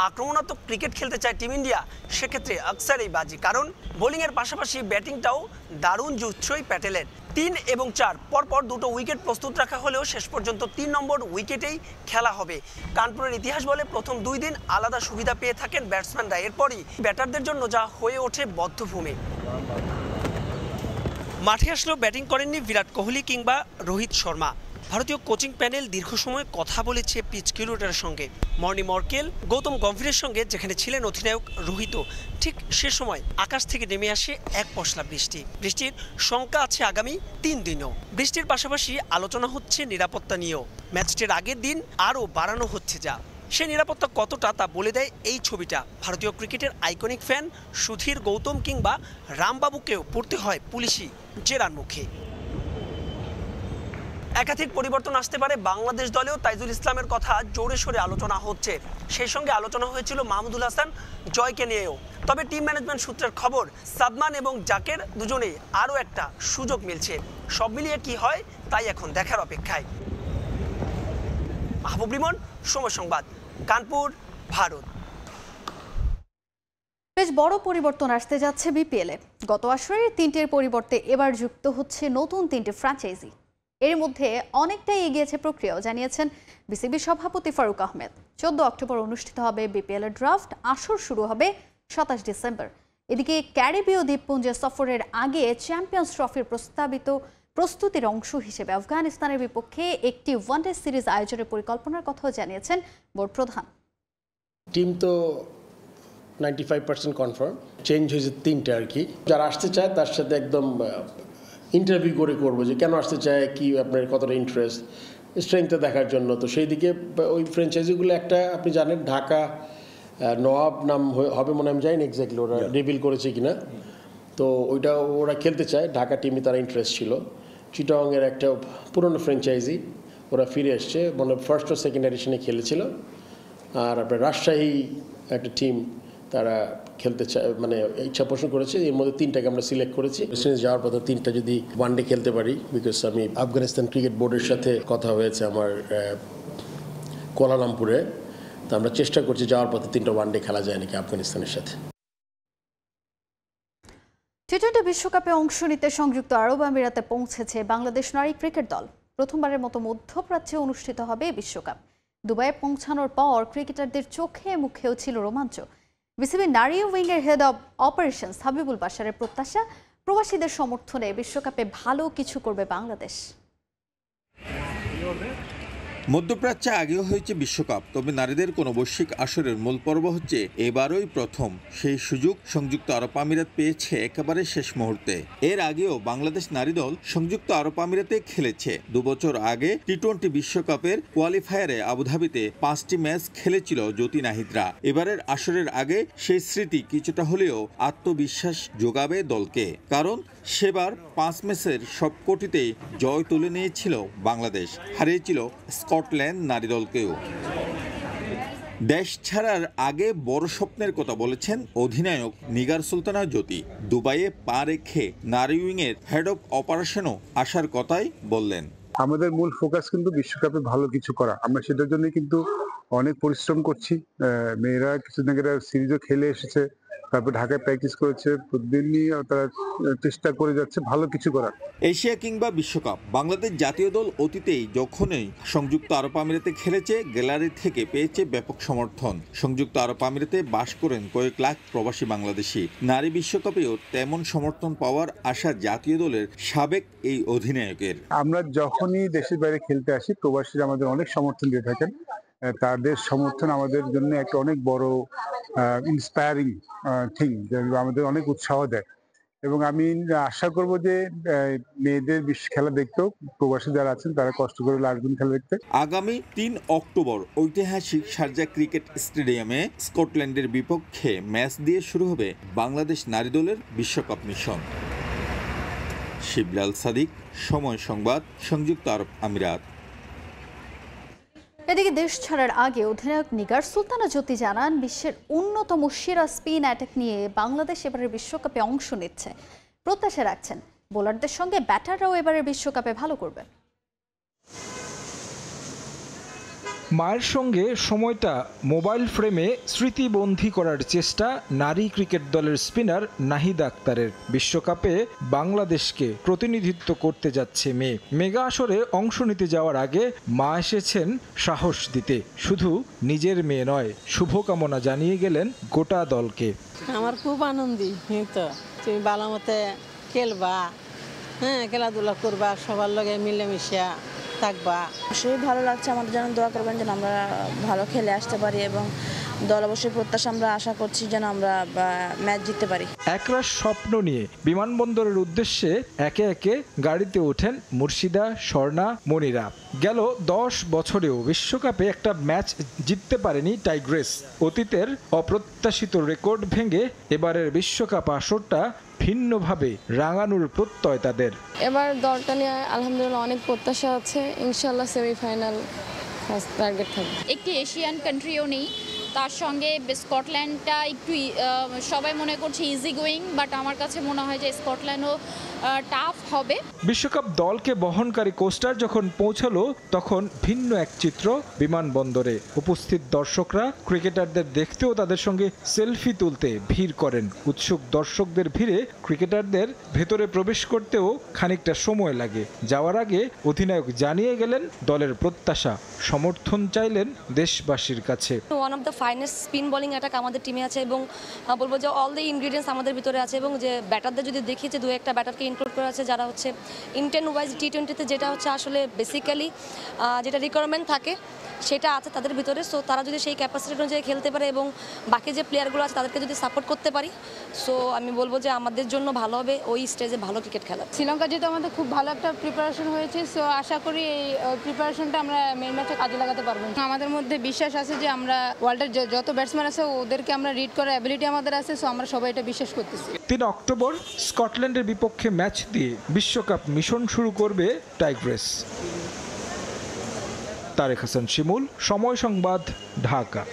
আক্রমণাত্মক ক্রিকেট খেলতে চায় টিম ইন্ডিয়া, সেক্ষেত্রে আকসার এই বাজি, কারণ বোলিংয়ের পাশাপাশি ব্যাটিংটাও দারুণ জুৎসই প্যাটেলের। 3 এবং 4 পরপর দুটো উইকেট প্রস্তুত রাখা হলেও শেষ পর্যন্ত 3 নম্বর উইকেটেই খেলা হবে। কানপুরের ইতিহাস বলে প্রথম 2 দিন আলাদা সুবিধা পেয়ে থাকেন ব্যাটসম্যানরা, এরপরই ব্যাটারদের জন্য যা হয়ে ওঠে বদ্ধভূমি। মাঠে আসলেও ব্যাটিং করেননি বিরাট কোহলি কিংবা রোহিত শর্মা। ভারতীয় কোচিং প্যানেল দীর্ঘ সময় কথা বলেছে পিচ কিউরেটরের সঙ্গে। মর্নি মর্কেল, গৌতম গম্ভীরের সঙ্গে যেখানে ছিলেন অধিনায়ক রোহিত, ঠিক সে সময় আকাশ থেকে নেমে আসে এক পশলা বৃষ্টি। বৃষ্টির শঙ্কা আছে আগামী 3 দিনও। বৃষ্টির পাশাপাশি আলোচনা হচ্ছে নিরাপত্তা নিয়েও। ম্যাচটির আগের দিন আরও বাড়ানো হচ্ছে যা। সে নিরাপত্তা কতটা তা বলে দেয় এই ছবিটা। ভারতীয় ক্রিকেটের আইকনিক ফ্যান সুধীর, গৌতম কিংবা রামবাবুকেও পড়তে হয় পুলিশি জেরার মুখে। একাধিক পরিবর্তন আসতে পারে বাংলাদেশ দলেও তাইজুল ইসলামের কথা জোরে সোরে আলোচনা হচ্ছে। সেই সঙ্গে আলোচনা হয়েছিল মাহমুদুল হাসান জয়কে নিয়েও। তবে টিম ম্যানেজমেন্ট সূত্রের খবর, সাদমান এবং জাকের দুজনেই আরও একটা সুযোগ মিলছে। সব মিলিয়ে কি হয় তাই এখন দেখার অপেক্ষায়। মাহবুব রিমন, সময় সংবাদ, কানপুর, ভারত। বেশ বড় পরিবর্তন আসতে যাচ্ছে বিপিএলে। গত আসরের 3টির পরিবর্তে এবার যুক্ত হচ্ছে নতুন 3টি ফ্র্যাঞ্চাইজি। এর মধ্যে অনেকটাই এগিয়েছে প্রক্রিয়াও, জানিয়েছেন বিসিবি সভাপতি ফারুক আহমেদ। 14 অক্টোবর অনুষ্ঠিত হবে বিপিএলের ড্রাফট, আসর শুরু হবে 27 ডিসেম্বর। এদিকে ক্যারিবীয় দ্বীপপুঞ্জে সফরের আগে চ্যাম্পিয়ন্স ট্রফির প্রস্তুতির অংশ হিসেবে আফগানিস্তানের বিপক্ষে একটি ওয়ানডে সিরিজ আয়োজনের পরিকল্পনার কথাও জানিয়েছেন বোর্ড প্রধান। টিম তো 95% কনফার্ম, চেঞ্জ হয়েছে 3টে আর কি। যারা আসতে চায় তার সাথে একদম ইন্টারভিউ করে করবো যে কেন আসতে চায়, কি আপনার কতটা ইন্টারেস্ট, স্ট্রেংথটা দেখার জন্য। তো সেই দিকে ওই ফ্র্যাঞ্চাইজিগুলো একটা আপনি জানেন ঢাকা নওয়াব নাম হবে মনে আমি জানি এক্স্যাক্টলি ওরা রিভিল করেছে কিনা। তো ওইটা ওরা খেলতে চায়, ঢাকা টিমে তারা ইন্টারেস্ট ছিল। চিটাগংয়ের একটা পুরনো ফ্র্যাঞ্চাইজি ওরা ফিরে আসছে, মানে ফার্স্ট ও সেকেন্ড এডিশনে খেলেছিল। আর আপনার রাজশাহী একটা টিম তারা খেলতে চায়, মানে ইচ্ছা পোষণ করেছে। এর মধ্যে 3টাকে আমরা সিলেক্ট করেছি। ওয়েস্ট ইন্ডিজ যাওয়ার পথে 3টা যদি ওয়ানডে খেলতে পারি, বিকজ আমি আফগানিস্তান ক্রিকেট বোর্ডের সাথে কথা হয়েছে আমার কুয়ালালামপুরে। তো আমরা চেষ্টা করছি যাওয়ার পথে 3টা ওয়ানডে খেলা যায় নাকি আফগানিস্তানের সাথে। টি-20 বিশ্বকাপে অংশ নিতে সংযুক্ত আরব আমিরাতে পৌঁছেছে বাংলাদেশ নারী ক্রিকেট দল। প্রথমবারের মতো মধ্যপ্রাচ্যে অনুষ্ঠিত হবে বিশ্বকাপ। দুবাইয়ে পৌঁছানোর পর ক্রিকেটারদের চোখে মুখেও ছিল রোমাঞ্চ। বিসিবি নারী উইংয়ের হেড অব অপারেশনস হাবিবুল বাশারের প্রত্যাশা, প্রবাসীদের সমর্থনে বিশ্বকাপে ভালো কিছু করবে বাংলাদেশ। মধ্যপ্রাচ্যে আগেও হয়েছে বিশ্বকাপ, তবে নারীদের কোনো বৈশ্বিক আসরের মূল পর্ব হচ্ছে এবারই প্রথম। সেই সুযোগ সংযুক্ত আরব আমিরাত পেয়েছে একেবারে শেষ মুহূর্তে। এর আগেও বাংলাদেশ নারী দল সংযুক্ত আরব আমিরাতে খেলেছে। 2 বছর আগে টি-20 বিশ্বকাপের কোয়ালিফায়ারে আবুধাবিতে 5টি ম্যাচ খেলেছিল জ্যোতি নাহিদরা। এবারের আসরের আগে সেই স্মৃতি কিছুটা হলেও আত্মবিশ্বাস যোগাবে দলকে, কারণ সেবার 5 ম্যাচের সবকটিতেই জয় তুলে নিয়েছিল বাংলাদেশ, হারিয়েছিল স্কটল্যান্ড নারী দলকেও। দেশ ছাড়ার আগে বড় স্বপ্নের কথা বলেছেন অধিনায়ক নিগার সুলতানা জ্যোতি। দুবাইয়ে পা রেখে নারী উইংয়ের হেড অব অপারেশনও আসার কথাই বললেন। আমাদের মূল ফোকাস কিন্তু বিশ্বকাপে ভালো কিছু করা। আমরা সেটার জন্য কিন্তু অনেক পরিশ্রম করছি। মেয়েরা কিছুদিন আগে সিরিজও খেলে এসেছে, তারপর ঢাকায় প্র্যাকটিস করেছে, প্রতিদিনই তারা চেষ্টা করে যাচ্ছে ভালো কিছু করার। এশিয়া কিংবা বিশ্বকাপ, বাংলাদেশ জাতীয় দল অতীতেই যখনই সংযুক্ত আরব আমিরাতে খেলেছে গ্যালারি থেকে পেয়েছে ব্যাপক সমর্থন। সংযুক্ত আরব আমিরাতে বাস করেন কয়েক লাখ প্রবাসী বাংলাদেশি। নারী বিশ্বকাপেও তেমন সমর্থন পাওয়ার আশা জাতীয় দলের সাবেক এই অধিনায়কের। আমরা যখনই দেশের বাইরে খেলতে আসি, প্রবাসীরা আমাদের অনেক সমর্থন দিয়ে থাকেন। তাদের সমর্থন আমাদের জন্য একটা অনেক বড় ইন্সপায়ারিং থিং, আমাদের অনেক উৎসাহ দেয়। এবং আমি আশা করব যে মেয়েদের খেলা দেখতেও প্রবাসী যারা আছেন তারা কষ্ট করে আসবেন খেলা দেখতে। আগামী 3 অক্টোবর ঐতিহাসিক শারজা ক্রিকেট স্টেডিয়ামে স্কটল্যান্ডের বিপক্ষে ম্যাচ দিয়ে শুরু হবে বাংলাদেশ নারী দলের বিশ্বকাপ মিশন। শিবলাল সাদিক, সময় সংবাদ, সংযুক্ত আরব আমিরাত। এদিকে দেশ ছাড়ার আগে অধিনায়ক নিগার সুলতানা জ্যোতি জানান, বিশ্বের অন্যতম সেরা স্পিন অ্যাটাক নিয়ে বাংলাদেশ এবারের বিশ্বকাপে অংশ নিচ্ছে। প্রত্যাশা রাখছেন বোলারদের সঙ্গে ব্যাটাররাও এবারের বিশ্বকাপে ভালো করবে। মায়ের সঙ্গে সময়টা মোবাইল ফ্রেমে স্মৃতিবন্দী করার চেষ্টা নারী ক্রিকেট দলের স্পিনার নাহিদ আক্তারের। বিশ্বকাপে বাংলাদেশকে প্রতিনিধিত্ব করতে যাচ্ছে মেয়ে। মেগা আসরে অংশ নিতে যাওয়ার আগে মা এসেছেন সাহস দিতে। শুধু নিজের মেয়ে নয়, শুভকামনা জানিয়ে গেলেন গোটা দলকে। আমার খুব আনন্দি তো, তুমি ভালো মতে খেলবা, হ্যাঁ খেলাধুলা করবা, সবার লগে মিলেমিশে থাকবা। অবশ্যই ভালো লাগছে, আমাদের জন্য দোয়া করবেন যেন আমরা ভালো খেলে আসতে পারি এবং দল অবশ্যই প্রত্যাশা আমরা আশা করছি যেন আমরা ম্যাচ জিততে পারি। একরাশ স্বপ্ন নিয়ে বিমানবন্দরের উদ্দেশ্যে একে একে গাড়িতে ওঠেন মুর্শিদা, স্বর্ণা, মনিরা। গেল 10 বছরেও বিশ্বকাপে একটা ম্যাচ জিততে পারেনি টাইগ্রেস। অতীতের অপ্রত্যাশিত রেকর্ড ভেঙে এবারের বিশ্বকাপ আসরটা ভিন্নভাবে রাঙানোর প্রত্যয় তাদের। এবার দলটা নিয়ে আলহামদুলিল্লাহ অনেক প্রত্যাশা আছে, ইনশাল্লাহ সেমিফাইনাল টার্গেট থাকবে। একটি এশিয়ান কান্ট্রিও নেই, তার সঙ্গে স্কটল্যান্ডটা একটু সবাই মনে করছে ইজি গোয়িং, বাট আমার কাছে মনে হয় যে স্কটল্যান্ডও টাফ হবে। বিশ্বকাপ দলকে বহনকারী কোস্টার যখন পৌঁছালো তখন ভিন্ন এক চিত্র বিমানবন্দরে। উপস্থিত দর্শকরা ক্রিকেটারদের দেখতেও তাদের সঙ্গে সেলফি তুলতে ভিড় করেন। উৎসুক দর্শকদের ভিড়ে ক্রিকেটারদের ভেতরে প্রবেশ করতেও খানিকটা সময় লাগে। যাওয়ার আগে অধিনায়ক জানিয়ে গেলেন দলের প্রত্যাশা, সমর্থন চাইলেন দেশবাসীর কাছে। One of the finest spin bowling attack আমাদের টিমে আছে এবং বলবো যে অল দ্য ইনগ্রিডিয়েন্টস আমাদের ভিতরে আছে এবং যে ব্যাটারদের যদি দেখি যে 2-1টা ব্যাটারকে ইনক্লুড করা আছে যারা হচ্ছে ইন্টেন্ট ওয়াইজ টি20তে যেটা হচ্ছে আসলে বেসিক্যালি যেটা রিকোয়ারমেন্ট থাকে সেটা আছে তাদের ভিতরে। সো তারা যদি সেই ক্যাপাসিটি অনুযায়ী খেলতে পারে এবং বাকি যে প্লেয়ারগুলো আছে তাদেরকে যদি সাপোর্ট করতে পারি, সো আমি বলবো যে আমাদের জন্য ভালো হবে ওই স্টেজে ভালো ক্রিকেট খেলা। শ্রীলঙ্কা যেহেতু আমাদের খুব ভালো একটা প্রিপারেশন হয়েছে, সো আশা করি এই প্রিপারেশনটা আমরা মেইন ম্যাচে কাজে লাগাতে পারবো। আমাদের মধ্যে বিশ্বাস আছে যে আমরা ওয়ার্ল্ডের যত ব্যাটসম্যান আছে ওদেরকে আমরা রিড করার অ্যাবিলিটি আমাদের আছে, সো আমরা সবাই এটা বিশ্বাস করতেছি। 3 অক্টোবর স্কটল্যান্ডের বিপক্ষে ম্যাচ দিয়ে বিশ্বকাপ মিশন শুরু করবে টাইগ্রেস। তারেক হাসান শিমুল, সময় সংবাদ, ঢাকা।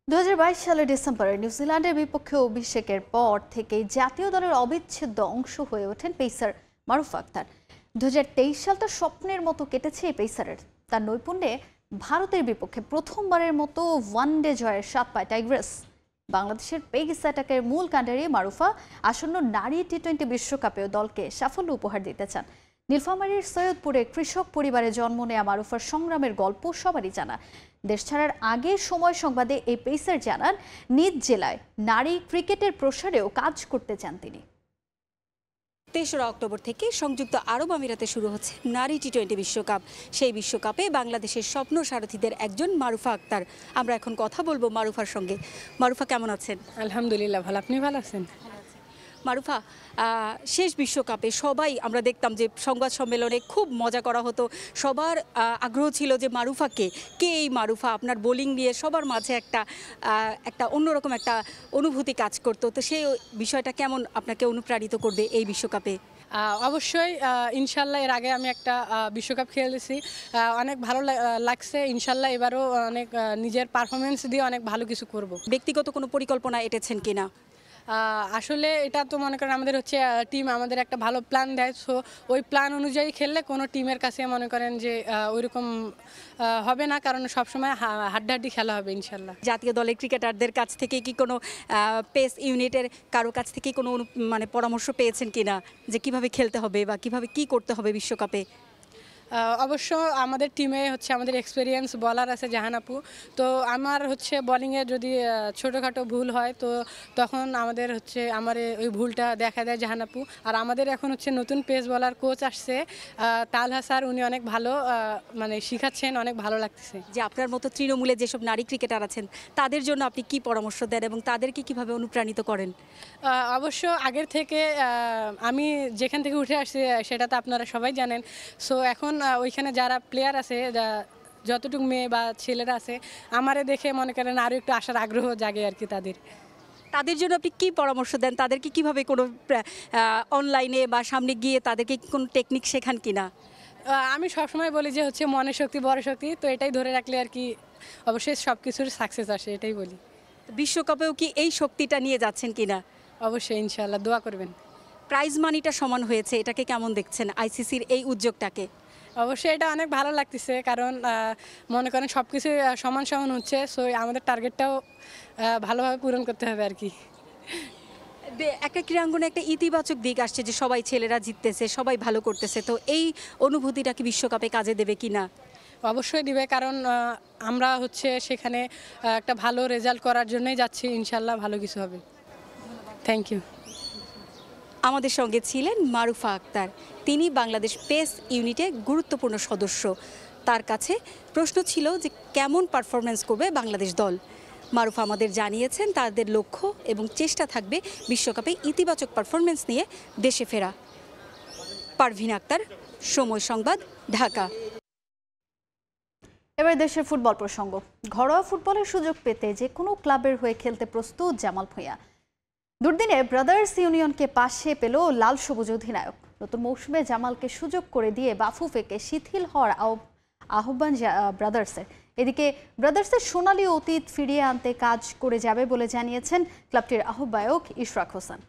2022 সালের ডিসেম্বরে নিউজিল্যান্ডের বিপক্ষে অভিষেকের পর থেকেই জাতীয় দলের অবিচ্ছেদ্য অংশ হয়ে ওঠেন পেসার মারুফ আক্তার। 2023 সালটা স্বপ্নের মতো কেটেছে এই পেসারের। তার নৈপুণ্যে ভারতের বিপক্ষে প্রথমবারের মতো ওয়ানডে জয়ের স্বাদ পায় টাইগ্রেস। বাংলাদেশের পেস অ্যাটাকের মূল কাণ্ডারি মারুফা আসন্ন নারী টি20 বিশ্বকাপেও দলকে সাফল্য উপহার দিতে চান। নীলফামারীর সৈয়দপুরে কৃষক পরিবারে জন্ম নেয়া মারুফার সংগ্রামের গল্প সবারই জানা। দেশ ছাড়ার আগে সময় সংবাদে এই পেসার জানান নিজ জেলায় নারী ক্রিকেটের প্রসারেও কাজ করতে চান তিনি। 23 অক্টোবর থেকে সংযুক্ত আরব আমিরাতে শুরু হচ্ছে নারী টি20 বিশ্বকাপ। সেই বিশ্বকাপে বাংলাদেশের স্বপ্ন সারথীদের একজন মারুফা আক্তার। আমরা এখন কথা বলবো মারুফার সঙ্গে। মারুফা কেমন আছেন? আলহামদুলিল্লাহ ভালো, আপনি ভালো আছেন? মারুফা, শেষ বিশ্বকাপে সবাই আমরা দেখতাম যে সংবাদ সম্মেলনে খুব মজা করা হতো, সবার আগ্রহ ছিল যে মারুফাকে কে এই মারুফা, আপনার বোলিং নিয়ে সবার মাঝে একটা অন্যরকম একটা অনুভূতি কাজ করতো। তো সেই বিষয়টা কেমন আপনাকে অনুপ্রাণিত করবে এই বিশ্বকাপে? অবশ্যই ইনশাল্লাহ এর আগে আমি একটা বিশ্বকাপ খেলেছি, অনেক ভালো লাগছে। ইনশাল্লাহ এবারও অনেক নিজের পারফরমেন্স দিয়ে অনেক ভালো কিছু করব। ব্যক্তিগত কোনো পরিকল্পনা এঁটেছেন কিনা? আসলে এটা তো মনে করেন আমাদের হচ্ছে টিম আমাদের একটা ভালো প্ল্যান দেয়, সো ওই প্ল্যান অনুযায়ী খেললে কোনো টিমের কাছে মনে করেন যে ওইরকম হবে না, কারণ সবসময় হাড্ডাহাড্ডি খেলা হবে ইনশাল্লাহ। জাতীয় দলের ক্রিকেটারদের কাছ থেকে কি কোনো পেস ইউনিটের কারো কাছ থেকে কোনো মানে পরামর্শ পেয়েছেন কিনা যে কিভাবে খেলতে হবে বা কিভাবে কি করতে হবে বিশ্বকাপে? অবশ্য আমাদের টিমে হচ্ছে আমাদের এক্সপিরিয়েন্স বলার আছে জাহান আপু, তো আমার হচ্ছে বোলিংয়ে যদি ছোটোখাটো ভুল হয় তো তখন আমাদের হচ্ছে আমার ওই ভুলটা দেখা দেয় জাহান আপু। আর আমাদের এখন হচ্ছে নতুন পেস বলার কোচ আসছে তালহা স্যার, উনি অনেক ভালো মানে শিখাচ্ছেন, অনেক ভালো লাগতেছে। যে আপনার মতো তৃণমূলে যেসব নারী ক্রিকেটার আছেন তাদের জন্য আপনি কি পরামর্শ দেন এবং তাদেরকে কিভাবে অনুপ্রাণিত করেন? অবশ্য আগের থেকে আমি যেখান থেকে উঠে আসছি সেটা তো আপনারা সবাই জানেন। সো এখন ওইখানে যারা প্লেয়ার আছে, যতটুকু মেয়ে বা ছেলেরা আছে, আমারে দেখে মনে করেন আরও একটু আসার আগ্রহ জাগে আর কি। তাদের জন্য আপনি কী পরামর্শ দেন? তাদেরকে কিভাবে কোনো অনলাইনে বা সামনে গিয়ে তাদেরকে কোনো টেকনিক শেখান কিনা? আমি সবসময় বলি যে হচ্ছে মনের শক্তি বড় শক্তি, তো এটাই ধরে রাখলে আর কি অবশ্যই সব কিছুর সাকসেস আসে, এটাই বলি। বিশ্বকাপেও কি এই শক্তিটা নিয়ে যাচ্ছেন কিনা? অবশ্যই ইনশাআল্লাহ, দোয়া করবেন। প্রাইজ মানিটা সমান হয়েছে, এটাকে কেমন দেখছেন আইসিসির এই উদ্যোগটাকে? অবশ্যই এটা অনেক ভালো লাগতেছে, কারণ মনে করেন সব কিছু সমান সমান হচ্ছে, সো আমাদের টার্গেটটাও ভালোভাবে পূরণ করতে হবে আর কি। একটা ক্রীড়াঙ্গনে একটা ইতিবাচক দিক আসছে যে সবাই ছেলেরা জিততেছে, সবাই ভালো করতেছে, তো এই অনুভূতিটা কি বিশ্বকাপে কাজে দেবে কিনা? অবশ্যই দিবে, কারণ আমরা হচ্ছে সেখানে একটা ভালো রেজাল্ট করার জন্যই যাচ্ছি, ইনশাল্লাহ ভালো কিছু হবে। Thank you. আমাদের সঙ্গে ছিলেন মারুফা আক্তার, তিনি বাংলাদেশ পেস ইউনিটে গুরুত্বপূর্ণ সদস্য। তার কাছে প্রশ্ন ছিল যে কেমন পারফরমেন্স করবে বাংলাদেশ দল। মারুফা আমাদের জানিয়েছেন তাদের লক্ষ্য এবং চেষ্টা থাকবে বিশ্বকাপে ইতিবাচক পারফরমেন্স নিয়ে দেশে ফেরা। পারভিন আক্তার, সময় সংবাদ, ঢাকা। এবার দেশের ফুটবল প্রসঙ্গ। ঘরোয়া ফুটবলের সুযোগ পেতে যে কোনো ক্লাবের হয়ে খেলতে প্রস্তুত জামাল ভূঁইয়া। দুর্দিনে ব্রাদার্স ইউনিয়নকে পাশে পেল লাল সবুজ অধিনায়ক। নতুন মৌসুমে জামালকে সুযোগ করে দিয়ে বাফুফেকে শিথিল হওয়ার আহ্বান ব্রাদার্সের। এদিকে ব্রাদার্সের সোনালী অতীত ফিরিয়ে আনতে কাজ করে যাবে বলে জানিয়েছেন ক্লাবটির আহ্বায়ক ইশরাক হোসেন।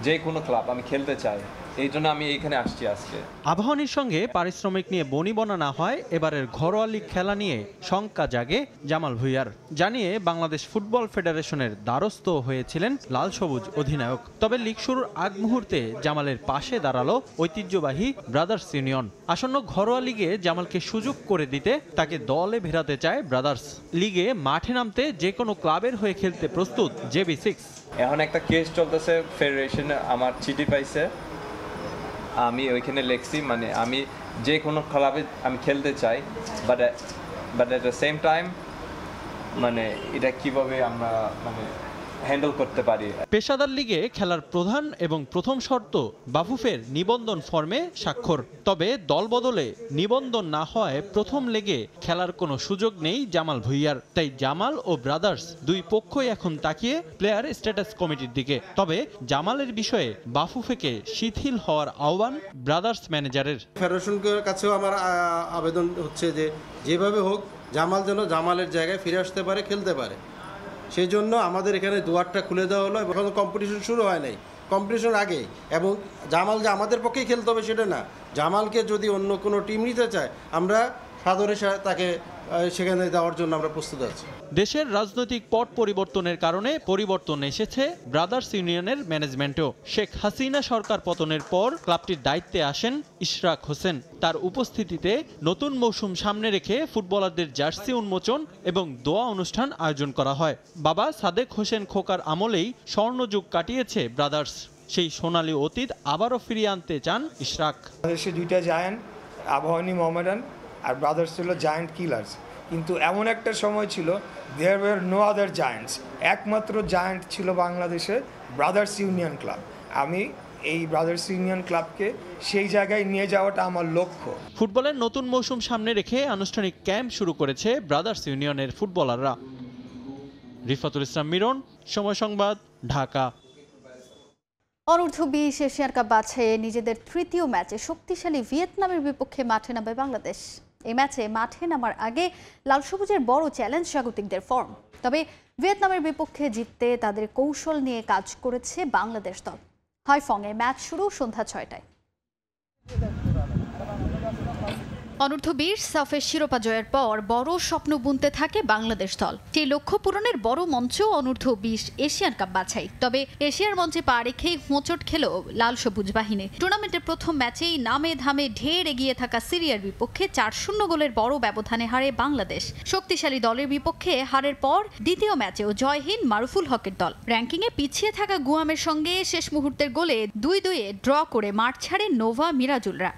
যে কোনো ক্লাব আমি খেলতে চাই, এই জন্য আমি এইখানে আসছি আজকে। আবাহনীর সঙ্গে পারিশ্রমিক নিয়ে বনিবনা না হয় এবারের ঘরোয়া লীগ খেলা নিয়ে শঙ্কা জাগে জামাল ভূঁইয়ার। জানিয়ে বাংলাদেশ ফুটবল ফেডারেশনের দ্বারস্থ হয়েছিলেন লাল সবুজ অধিনায়ক। তবে লীগ শুরুর আগ মুহূর্তে জামালের পাশে দাঁড়ালো ঐতিহ্যবাহী ব্রাদার্স ইউনিয়ন। আসন্ন ঘরোয়া লিগে জামালকে সুযোগ করে দিতে তাকে দলে ভেড়াতে চায় ব্রাদার্স। লিগে মাঠে নামতে যে কোনো ক্লাবের হয়ে খেলতে প্রস্তুত JB6। এখন একটা কেস চলতেছে, ফেডারেশন আমার চিঠি পাইছে, আমি ওইখানে লেখছি মানে আমি যে কোনো ক্লাবে আমি খেলতে চাই, but at the same time মানে এটা কিভাবে আমরা মানে হ্যান্ডেল করতে পারি। পেশাদার লিগে খেলার প্রধান এবং প্রথম শর্ত বাফুফের নিবন্ধন ফর্মে স্বাক্ষর। তবে দল বদলে নিবন্ধন না হয় প্রথম লেগে খেলার কোনো সুযোগ নেই জামাল ভূঁইয়ার। তাই জামাল ও ব্রাদার্স দুই পক্ষই এখন তাকিয়ে প্লেয়ার স্ট্যাটাস কমিটির দিকে। তবে জামালের বিষয়ে বাফুফেকে শিথিল হওয়ার আহ্বান ব্রাদার্স ম্যানেজারের। ফেডারেশনের কাছেও আমার আবেদন হচ্ছে যে যেভাবে হোক জামাল যেন জামালের জায়গায় ফিরে আসতে পারে, খেলতে পারে। সেই জন্য আমাদের এখানে দুয়ারটা খুলে দেওয়া হলো। এখন কম্পিটিশন শুরু হয় নাই, কম্পিটিশন আগে। এবং জামাল যে আমাদের পক্ষেই খেলতে হবে সেটা না, জামালকে যদি অন্য কোনো টিম নিতে চায় আমরা সাদরে তাকে সেখানে দেওয়ার জন্য আমরা প্রস্তুত আছি। দেশের রাজনৈতিক পট পরিবর্তনের কারণে পরিবর্তন এসেছে ব্রাদার্স ইউনিয়নের ম্যানেজমেন্টেও। শেখ হাসিনা সরকার পতনের পর ক্লাবটির দায়িত্বে আসেন ইশরাক হোসেন। তার উপস্থিতিতে নতুন মৌসুম সামনে রেখে ফুটবলারদের জার্সি উন্মোচন এবং দোয়া অনুষ্ঠান আয়োজন করা হয়। বাবা সাদেক হোসেন খোকার আমলেই স্বর্ণযুগ কাটিয়েছে ব্রাদার্স। সেই সোনালী অতীত আবারও ফিরিয়ে আনতে চান ইশরাক। বাংলাদেশে দুইটা জায়ান্ট, আবাহনী মোহামেডান আর ব্রাদার্স ছিল জায়ান্ট কিলার্স, কিন্তু এমন একটা সময় ছিল there were no other giants. একমাত্র জায়ান্ট ছিল বাংলাদেশে ব্রাদার্স ইউনিয়ন ক্লাব। আমি এই ব্রাদার্স ইউনিয়ন ক্লাবকে সেই জায়গায় নিয়ে যাওয়াটা আমার লক্ষ্য। ফুটবলের নতুন মৌসুম সামনে রেখে আনুষ্ঠানিক ক্যাম্প শুরু করেছে ব্রাদার্স ইউনিয়নের ফুটবলাররা। রিফাতুল ইসলাম মিরন, সময় সংবাদ, ঢাকা। অনূর্ধ্ব-20 এশিয়ান কাপ বাছাইয়ে নিজেদের তৃতীয় ম্যাচে শক্তিশালী ভিয়েতনামের বিপক্ষে মাঠে নামবে বাংলাদেশ। এই ম্যাচে মাঠে নামার আগে লাল সবুজের বড় চ্যালেঞ্জ স্বাগতিকদের ফর্ম। তবে ভিয়েতনামের বিপক্ষে জিততে তাদের কৌশল নিয়ে কাজ করেছে বাংলাদেশ দল। হাইফংয়ে ম্যাচ শুরু সন্ধ্যা 6টায়। অনূর্ধ্ব-20 সাফের শিরোপা জয়ের পর বড় স্বপ্ন বুনতে থাকে বাংলাদেশ দল। সেই লক্ষ্য পূরণের বড় মঞ্চ অনূর্ধ্ব-20 এশিয়ান কাপ বাছাই। তবে এশিয়ার মঞ্চে পা রেখেই হোঁচট খেল লাল সবুজ বাহিনী। টুর্নামেন্টের প্রথম ম্যাচেই নামে ধামে ঢের এগিয়ে থাকা সিরিয়ার বিপক্ষে 4-0 গোলের বড় ব্যবধানে হারে বাংলাদেশ। শক্তিশালী দলের বিপক্ষে হারের পর দ্বিতীয় ম্যাচেও জয়হীন মারুফুল হকের দল। র্যাঙ্কিংয়ে পিছিয়ে থাকা গুয়ামের সঙ্গে শেষ মুহূর্তের গোলে 2-2 ড্র করে মাঠ ছাড়ে নোভা মিরাজুলরা।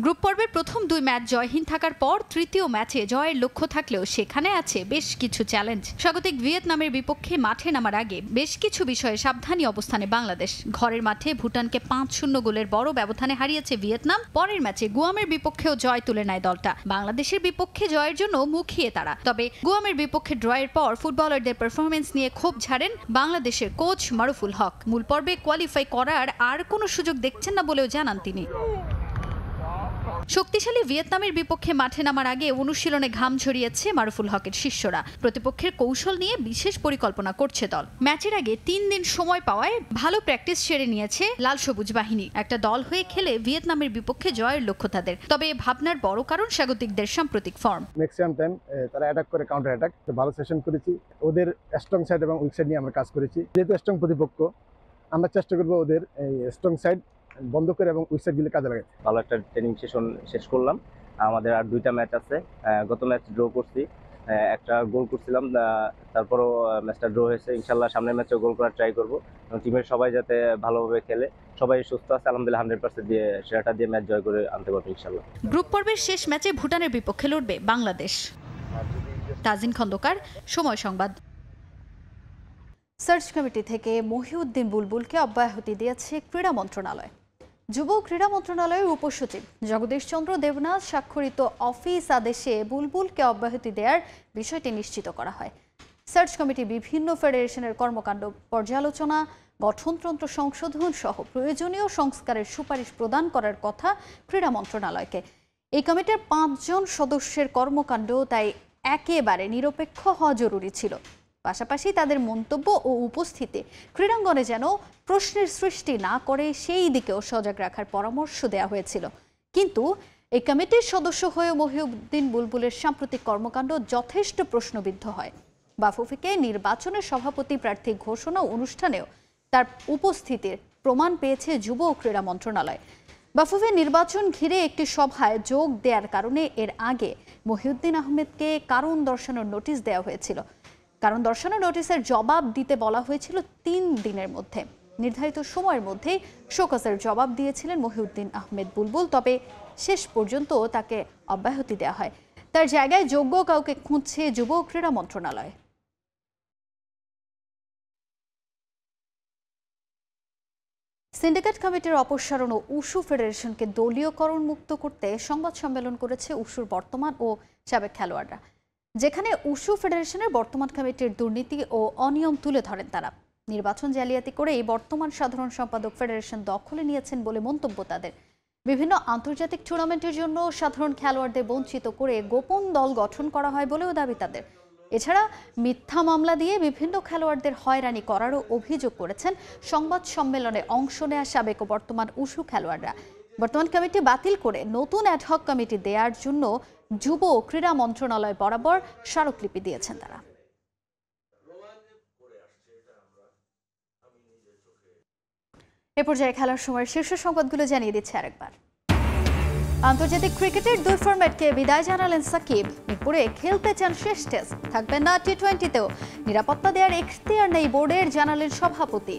গ্রুপ পর্বের প্রথম 2 ম্যাচ জয়হীন থাকার পর তৃতীয় ম্যাচে জয়ের লক্ষ্য থাকলেও সেখানে আছে বেশ কিছু চ্যালেঞ্জ। স্বাগতিক ভিয়েতনামের বিপক্ষে মাঠে নামার আগে বেশ কিছু বিষয়ে সাবধানী অবস্থানে বাংলাদেশ। ঘরের মাঠে ভুটানকে 5-0 গোলের বড় ব্যবধানে হারিয়েছে ভিয়েতনাম। পরের ম্যাচে গুয়ামের বিপক্ষেও জয় তুলে নেয় দলটা। বাংলাদেশের বিপক্ষে জয়ের জন্য মুখিয়ে তারা। তবে গুয়ামের বিপক্ষে ড্রয়ের পর ফুটবলারদের পারফরমেন্স নিয়ে ক্ষোভ ঝাড়েন বাংলাদেশের কোচ মারুফুল হক। মূল পর্বে কোয়ালিফাই করার আর কোনো সুযোগ দেখছেন না বলেও জানান তিনি। শক্তিশালী ভিয়েতনামের বিপক্ষে মাঠে নামার আগে অনুশীলনে ঘাম ঝরিয়েছে মারুফুল হকের শিষ্যরা। প্রতিপক্ষের কৌশল নিয়ে বিশেষ পরিকল্পনা করছে দল। ম্যাচের আগে 3 দিন সময় পাওয়ায় ভালো প্র্যাকটিস সেরে নিয়েছে লাল সবুজ বাহিনী। একটা দল হয়ে খেলে ভিয়েতনামের বিপক্ষে জয়ের লক্ষ্য তাদের। তবে ভাবনার বড় কারণ স্বাগতিকদের সাম্প্রতিক ফর্ম। ম্যাক্সিমাম টাইম তারা অ্যাটাক করে কাউন্টার অ্যাটাক, ভালো সেশন করেছি। ওদের স্ট্রং সাইড এবং উইক সাইড নিয়ে আমরা কাজ করেছি। যেহেতু স্ট্রং প্রতিপক্ষ, আমরা চেষ্টা করবো ওদের এই স্ট্রং সাইড বন্ধ করে এবং উইক সাইড গুলো কাজে লাগাই। ভালো একটা ট্রেনিং সেশন শেষ করলাম। আমাদের আর 2টা ম্যাচ আছে। গত ম্যাচ ড্র করছি, একটা গোল করছিলাম, তারপরও ম্যাচটা ড্র হয়েছে। ইনশাল্লাহ সামনের ম্যাচেও গোল করার ট্রাই করবো এবং টিমের সবাই যাতে ভালোভাবে খেলে। সবাই সুস্থ আছে আলহামদুলিল্লাহ, 100% দিয়ে সেটা দিয়ে ম্যাচ জয় করে আনতে পারবো ইনশাল্লাহ। গ্রুপ পর্বের শেষ ম্যাচে ভুটানের বিপক্ষে লড়বে বাংলাদেশ। তাজিন খন্দকার, সময় সংবাদ। সার্চ কমিটি থেকে মহিউদ্দিন বুলবুলকে অব্যাহতি দিয়েছে ক্রীড়া মন্ত্রণালয়। যুব ক্রীড়া মন্ত্রণালয়ের উপসচিব জগদীশ চন্দ্র দেবনাথ স্বাক্ষরিত অফিস আদেশে বুলবুলকে অব্যাহতি দেওয়ার বিষয়টি নিশ্চিত করা হয়। সার্চ কমিটি বিভিন্ন ফেডারেশনের কর্মকাণ্ড পর্যালোচনা, গঠনতন্ত্র সংশোধন সহ প্রয়োজনীয় সংস্কারের সুপারিশ প্রদান করার কথা ক্রীড়া মন্ত্রণালয়কে। এই কমিটির 5 জন সদস্যের কর্মকাণ্ড তাই একেবারে নিরপেক্ষ হওয়া জরুরি ছিল। পাশাপাশি তাদের মন্তব্য ও উপস্থিতি ক্রীড়াঙ্গনে যেন প্রশ্নের সৃষ্টি না করে সেই দিকেও সজাগ রাখার পরামর্শ দেওয়া হয়েছিল। কিন্তু এই কমিটির সদস্য হয়ে মহিউদ্দিন বুলবুলের সাম্প্রতিক কর্মকাণ্ড যথেষ্ট প্রশ্নবিদ্ধ হয়। বাফুফেকে নির্বাচনের সভাপতি প্রার্থী ঘোষণা অনুষ্ঠানেও তার উপস্থিতির প্রমাণ পেয়েছে যুব ও ক্রীড়া মন্ত্রণালয়। বাফুফে নির্বাচন ঘিরে একটি সভায় যোগ দেওয়ার কারণে এর আগে মহিউদ্দিন আহমেদকে কারণ দর্শানোর নোটিশ দেওয়া হয়েছিল। কারণ দর্শানোর নোটিশের জবাব দিতে বলা হয়েছিল 3 দিনের মধ্যে। নির্ধারিত সময়ের মধ্যেই শোকজের জবাব দিয়েছিলেন মহিউদ্দিন আহমেদ বুলবুল। তবে শেষ পর্যন্ত তাকে অব্যাহতি দেওয়া হয়। তার জায়গায় যোগ্য কাউকে খুঁজছে যুব ও ক্রীড়া মন্ত্রণালয়। সিন্ডিকেট কমিটির অপসারণ ও উশু ফেডারেশনকে দলীয়করণ মুক্ত করতে সংবাদ সম্মেলন করেছে উশুর বর্তমান ও সাবেক খেলোয়াড়রা, যেখানে উশু ফেডারেশনের বর্তমান কমিটির দুর্নীতি ও অনিয়ম তুলে ধরেন তারা। নির্বাচন জালিয়াতি করে এই বর্তমান সাধারণ সম্পাদক ফেডারেশন দখলে নিয়েছেন বলে মন্তব্য তাদের। বিভিন্ন আন্তর্জাতিক টুর্নামেন্টের জন্য সাধারণ খেলোয়াড়দের বঞ্চিত করে গোপন দল গঠন করা হয় বলেও দাবি তাদের। এছাড়া মিথ্যা মামলা দিয়ে বিভিন্ন খেলোয়াড়দের হয়রানি করারও অভিযোগ করেছেন সংবাদ সম্মেলনে অংশ নেওয়া সাবেক ও বর্তমান উশু খেলোয়াড়রা। বর্তমান কমিটি বাতিল করে নতুন অ্যাডহক কমিটি দেওয়ার জন্য যুব ও ক্রীড়া মন্ত্রণালয় বরাবর স্মারকলিপি দিয়েছেন তারা। এ পর্যায়ে খেলার সময়ের শীর্ষ সংবাদগুলো জানিয়ে দিচ্ছে আরেকবার। আন্তর্জাতিক ক্রিকেটের 2 ফরম্যাটকে বিদায় জানালেন সাকিব। মিরপুরে খেলতে চান শেষ টেস্ট, থাকবেন না টি20তেও। নিরাপত্তা দেওয়ার এখতিয়ার নেই বোর্ডের, জানালেন সভাপতি।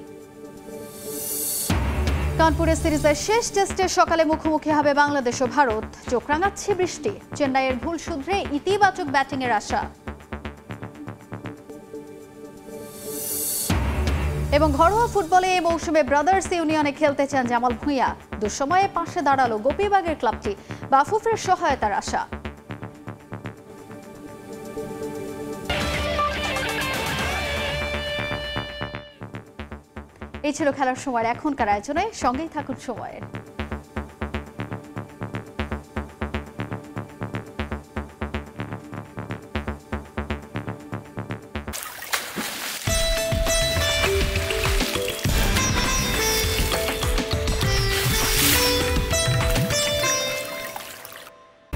কানপুরে সিরিজের শেষ টেস্টে সকালে মুখোমুখি হবে বাংলাদেশ ও ভারত। চোখ রাঙাচ্ছে বৃষ্টি, চেন্নাইয়ের ভুল শুধরে ইতিবাচক ব্যাটিংয়ের আশা। এবং ঘরোয়া ফুটবলে এই মৌসুমে ব্রাদার্স ইউনিয়নে খেলতে চান জামাল ভুঁইয়া। দুঃসময়ে পাশে দাঁড়ালো গোপীবাগের ক্লাবটি, বাফুফের সহায়তার আশা। এই ছিল খেলার সময়ের এখনকার আয়োজনে, সঙ্গেই থাকুন সময়ের।